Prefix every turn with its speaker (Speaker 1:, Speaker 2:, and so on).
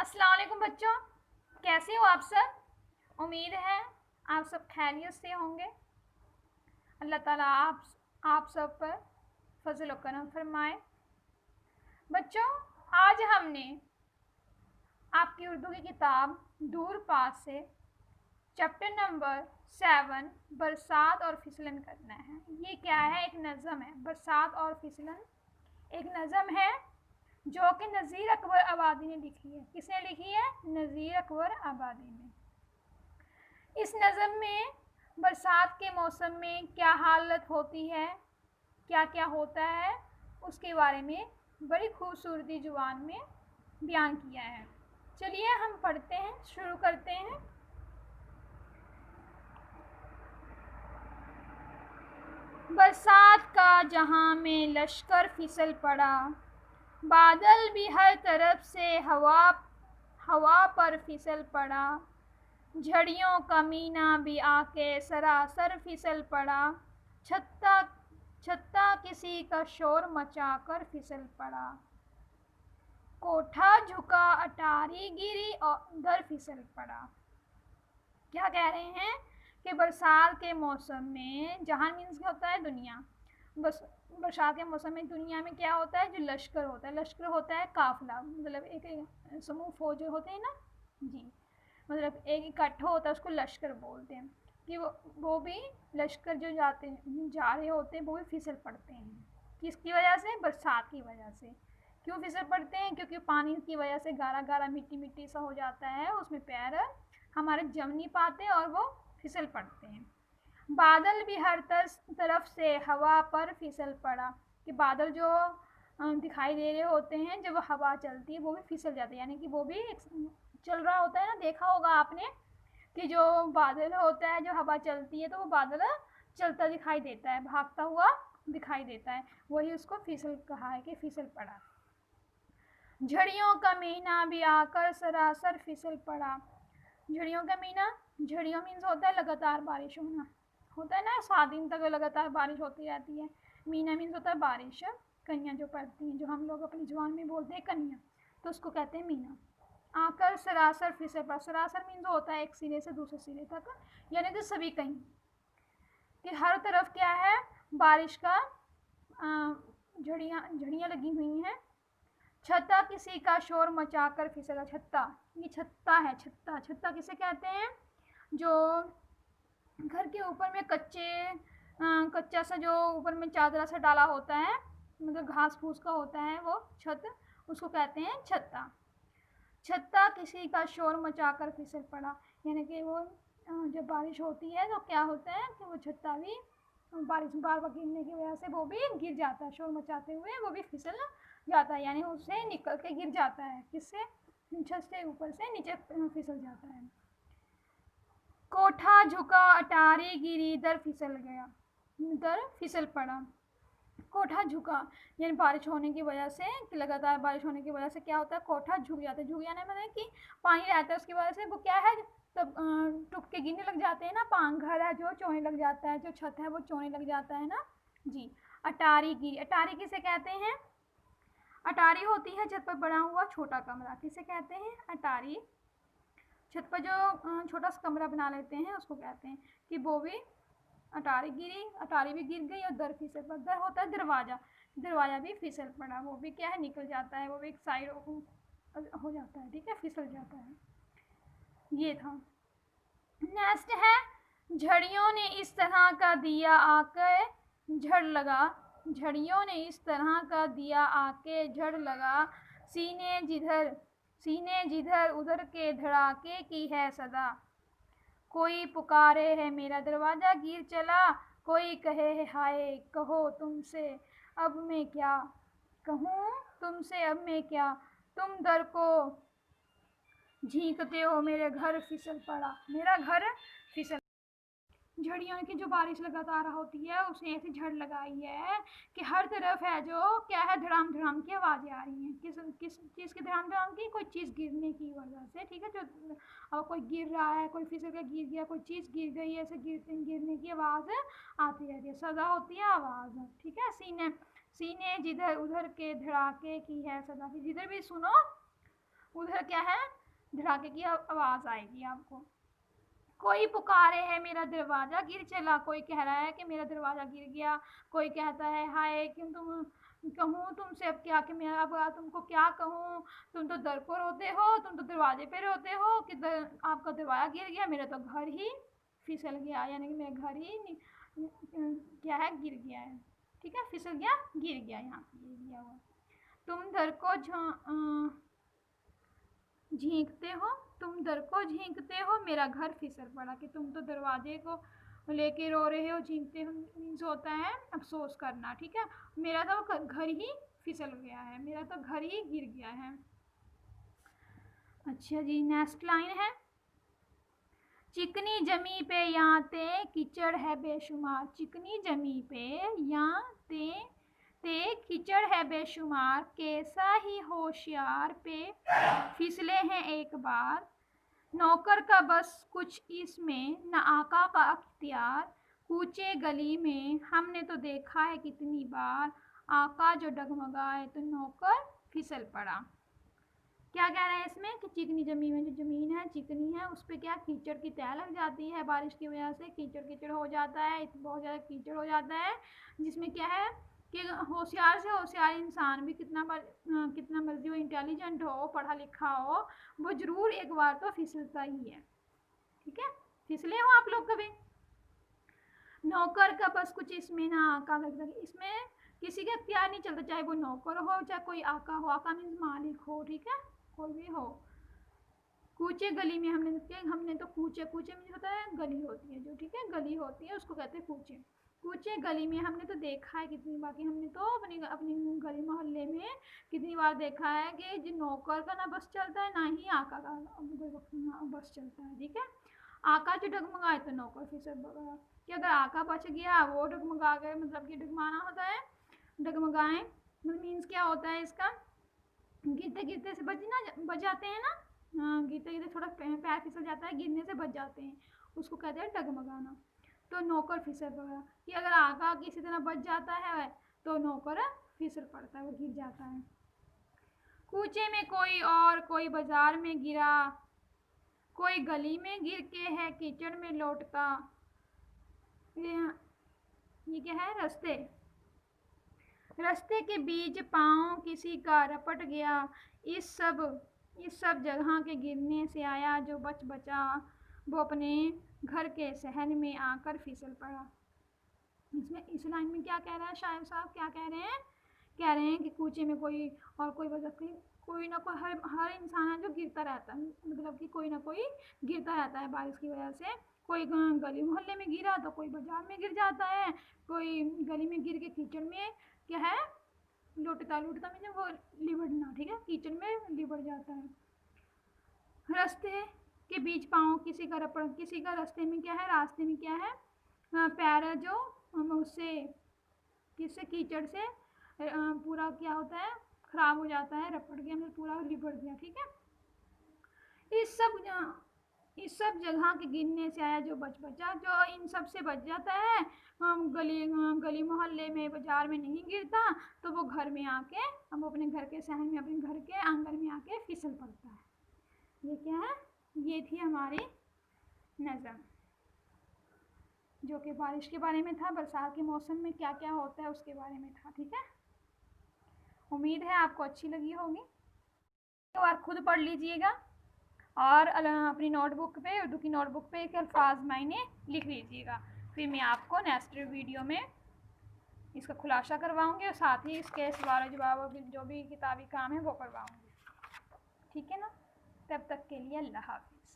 Speaker 1: अस्सलाम वालेकुम बच्चों, कैसे हो आप सब? उम्मीद है आप सब खैरियत से होंगे। अल्लाह ताला आप सब पर फजल व करम फरमाए। बच्चों, आज हमने आपकी उर्दू की किताब दूर पास से चैप्टर नंबर 7 बरसात और फिसलन करना है। ये क्या है? एक नज़म है। बरसात और फिसलन एक नज़म है जो कि नज़ीर अकबर आबादी ने लिखी है। किसने लिखी है? नज़ीर अकबर आबादी ने। इस नज़म में बरसात के मौसम में क्या हालत होती है, क्या क्या होता है, उसके बारे में बड़ी खूबसूरती जुबान में बयान किया है। चलिए हम पढ़ते हैं, शुरू करते हैं। बरसात का जहां में लश्कर फिसल पड़ा, बादल भी हर तरफ से हवा पर फिसल पड़ा, झड़ियों का मीना भी आके सरासर फिसल पड़ा, छत्ता छत्ता किसी का शोर मचा कर फिसल पड़ा, कोठा झुका अटारी गिरी और दर फिसल पड़ा। क्या कह रहे हैं कि बरसात के मौसम में, जहां मीन्स क्या होता है? दुनिया। बस बरसात के मौसम में दुनिया में क्या होता है? जो लश्कर होता है, लश्कर होता है काफिला, मतलब एक समूह फौज होते हैं ना जी, मतलब एक इकट्ठा होता है, उसको लश्कर बोलते हैं। कि वो भी लश्कर जो जा रहे होते हैं वो भी फिसल पड़ते हैं। किसकी वजह से? बरसात की वजह से। क्यों फिसल पड़ते हैं? क्योंकि पानी की वजह से गाढ़ा गाढ़ा मिट्टी मिट्टी सा हो जाता है, उसमें पैर हमारे जम नहीं पाते और वो फिसल पड़ते हैं। बादल भी हर तरफ से हवा पर फिसल पड़ा, कि बादल जो दिखाई दे रहे होते हैं, जब हवा चलती है वो भी फिसल जाते हैं, यानी कि वो भी चल रहा होता है ना। देखा होगा आपने कि जो बादल होता है, जो हवा चलती है तो वो बादल चलता दिखाई देता है, भागता हुआ दिखाई देता है। वही उसको फिसल कहा है कि फिसल पड़ा। झड़ियों का महीना भी आकर सरासर फिसल पड़ा। झड़ियों का महीना, झड़ियों मीन्स होता है लगातार बारिश होना, होता है ना, 7 दिन तक लगातार बारिश होती रहती है। मीना मीन्स होता है बारिश, कनियाँ जो पड़ती हैं, जो हम लोग अपनी जुबान में बोलते हैं कनियाँ, तो उसको कहते हैं मीना। आकर सरासर फिसल पड़ा। सरासर मीन्स होता है एक सिरे से दूसरे सिरे तक, यानी कि सभी कहीं, कि हर तरफ क्या है? बारिश का झड़ियाँ लगी हुई हैं। छत्ता किसी का शोर मचाकर फिसला। छत्ता, ये छत्ता है। छत्ता, छत्ता किसे कहते हैं? जो घर के ऊपर में कच्चा सा जो ऊपर में चादरा सा डाला होता है, मतलब घास फूस का होता है वो छत, उसको कहते हैं छत्ता। छत्ता किसी का शोर मचाकर फिसल पड़ा, यानी कि वो जब बारिश होती है तो क्या होता है कि वो छत्ता भी बारिश बार बार गिरने की वजह से वो भी गिर जाता है, शोर मचाते हुए वो भी फिसल जाता है, यानी उससे निकल के गिर जाता है। किससे? छत से ऊपर से नीचे फिसल जाता है। कोठा झुका अटारी गिरी दर फिसल गया, दर फिसल पड़ा। कोठा झुका यानी बारिश होने की वजह से, कि लगातार बारिश होने की वजह से क्या होता है? कोठा झुक जाता है। झुक जाने मतलब कि पानी रहता है, उसकी वजह से वो क्या है, तब टूट के गिरने लग जाते हैं ना। घर है जो चोने लग जाता है, जो छत है वो चोने लग जाता है ना जी। अटारी गिरी, अटारी किसे कहते हैं? अटारी होती है छत पर बना हुआ छोटा कमरा, किसे कहते हैं? अटारी। छत पर जो छोटा सा कमरा बना लेते हैं उसको कहते हैं कि वो भी अटारी गिरी, अटारी भी गिर गई और दर फिसल पड़ा। दर होता है दरवाज़ा, दरवाज़ा भी फिसल पड़ा, वो भी क्या है? निकल जाता है, वो भी एक साइड हो जाता है, ठीक है, फिसल जाता है। ये था। नेक्स्ट है, झड़ियों ने इस तरह का दिया आके झड़ लगा, झड़ियों ने इस तरह का दिया आके झड़ लगा, सीने जिधर उधर के धड़ाके की है सदा, कोई पुकारे है मेरा दरवाज़ा गिर चला, कोई कहे है हाय कहो तुमसे अब मैं क्या कहूँ, तुमसे अब मैं क्या, तुम दर को झींकते हो, मेरे घर फिसल पड़ा, मेरा घर फिसल। झड़ियों की जो बारिश लगातार होती है उसने ऐसी झड़ लगाई है कि हर तरफ है जो क्या है, धड़ाम धड़ाम की आवाज़ें आ रही हैं। किस किस चीज़ की धड़ाम धड़ाम की? कोई चीज़ गिरने की वजह से, ठीक है, जो कोई गिर रहा है, कोई फिसल के गिर गया, कोई चीज़ गिर गई, ऐसे गिरने की आवाज़ आती रहती है, सदा होती है आवाज़, ठीक है। सीने जिधर उधर के धड़ाके की है सदा, की जिधर भी सुनो उधर क्या है? धड़ाके की आवाज़ आएगी आपको। कोई पुकारे है मेरा दरवाज़ा गिर चला, कोई कह रहा है कि मेरा दरवाज़ा गिर गया, कोई कहता है हाय क्यों तुम कहूँ तुमसे अब क्या कि मैं अब तुमको क्या कहूँ, तुम तो दर को रोते हो, तुम तो दरवाजे पे रोते हो कि आपका दरवाज़ा गिर गया, मेरा तो घर ही फिसल गया, यानी कि मेरा घर ही क्या है गिर गया है। ठीक है, फिसल गया गिर गया, यहाँ पे गिर गया हुआ। तुम दर को झींकते हो, तुम दर को झींकते हो, मेरा घर फिसल पड़ा, कि तुम तो दरवाजे को लेके रो रहे हो, झींकते हो मीन्स होता है अफसोस करना। ठीक है, मेरा तो घर ही फिसल गया है, मेरा तो घर ही गिर गया है। अच्छा जी, नेक्स्ट लाइन है, चिकनी जमी पे यहाँ ते कीचड़ है बेशुमार, चिकनी जमी पे यहाँ ते कीचड़ है बेशुमार, कैसा ही होशियार पे फिसले हैं एक बार, नौकर का बस कुछ इसमें न आका का अख्तियार, कूचे गली में हमने तो देखा है कितनी बार, आका जो डगमगाए तो नौकर फिसल पड़ा। क्या कह रहा है इसमें कि चिकनी जमीन में, जो ज़मीन है चिकनी है, उस पर क्या कीचड़ की तह लग जाती है, बारिश की वजह से कीचड़ कीचड़ हो जाता है, बहुत ज़्यादा कीचड़ हो जाता है, जिसमें क्या है कि होशियार से होशियार इंसान भी कितना मर्जी वो इंटेलिजेंट हो, पढ़ा लिखा हो, वो ज़रूर एक बार तो फिसलता ही है। ठीक है, फिसले हो आप लोग कभी? नौकर का बस कुछ इसमें ना आका, इसमें किसी का अख्तियार नहीं चलता, चाहे वो नौकर हो चाहे कोई आका हो, आका मीन्स मालिक हो, ठीक है, कोई भी हो। कूचे गली में हमने तो कूचे में होता है गली होती है जो, ठीक है, गली होती है उसको कहते हैं कूचे। कूचे गली में हमने तो देखा है कितनी बार, कि हमने तो अपनी गली मोहल्ले में कितनी बार देखा है कि जो नौकर का ना बस चलता है ना ही आका का बस चलता है। ठीक है, आका जो डगमगाए तो नौकर फिसल पड़ा, कि अगर आका बच गया वो डगमगा गए, मतलब कि डगमाना होता है, डगमगाए मीन्स क्या होता है इसका, गिरते गिरते से बच जाते हैं ना, गिरते गिरते थोड़ा पैर फिसल जाता है, गिरने से बच जाते हैं, उसको कहते हैं डगमगाना। तो नौकर फिसल पड़ा, कि अगर आका किसी तरह बच जाता है तो नौकर फिसल पड़ता है, वो गिर जाता है। कूचे में कोई और कोई बाजार में गिरा, कोई गली में गिर के है कीचड़ में लौटता, ये क्या है, रास्ते के बीच पाँव किसी का रपट गया, इस सब जगह के गिरने से आया जो बचा, वो अपने घर के शहर में आकर फिसल पड़ा। इसमें इस लाइन में क्या कह रहा है शायर साहब, क्या कह रहे हैं कि कूचे में कोई और कोई ना कोई हर इंसान है जो गिरता रहता है, मतलब कि कोई ना कोई गिरता रहता है बारिश की वजह से, कोई गली मोहल्ले में गिरा तो कोई बाजार में गिर जाता है, कोई गली में गिर के कीचड़ में क्या है लुटता में वो लिबड़ना, ठीक है, कीचड़ में लिबड़ जाता है। रास्ते के बीच पाँव किसी का रपड़, किसी का रास्ते में क्या है, रास्ते में क्या है पैर जो उससे किससे कीचड़ से पूरा क्या होता है खराब हो जाता है, रपड़ गया मतलब पूरा लिबड़ गया। ठीक है, इस सब जगह के गिरने से आया जो बचा, जो इन सब से बच जाता है, गली मोहल्ले में बाजार में नहीं गिरता, तो वो घर में आके, अब अपने घर के शहर में अपने घर के आंगन में आके फिसल पड़ता है। ये क्या है, ये थी हमारी नज़म, जो कि बारिश के बारे में था, बरसात के मौसम में क्या क्या होता है उसके बारे में था। ठीक है, उम्मीद है आपको अच्छी लगी होगी, एक बार खुद पढ़ लीजिएगा और अपनी नोटबुक पे, उर्दू की नोटबुक पे एक अल्फाज मायने लिख लीजिएगा, फिर मैं आपको नेक्स्ट वीडियो में इसका खुलासा करवाऊँगी और साथ ही इसके सवाल जवाब जो भी किताबी काम है वो करवाऊँगी। ठीक है ना, तब तक के लिए अल्लाह हाफ़िज़।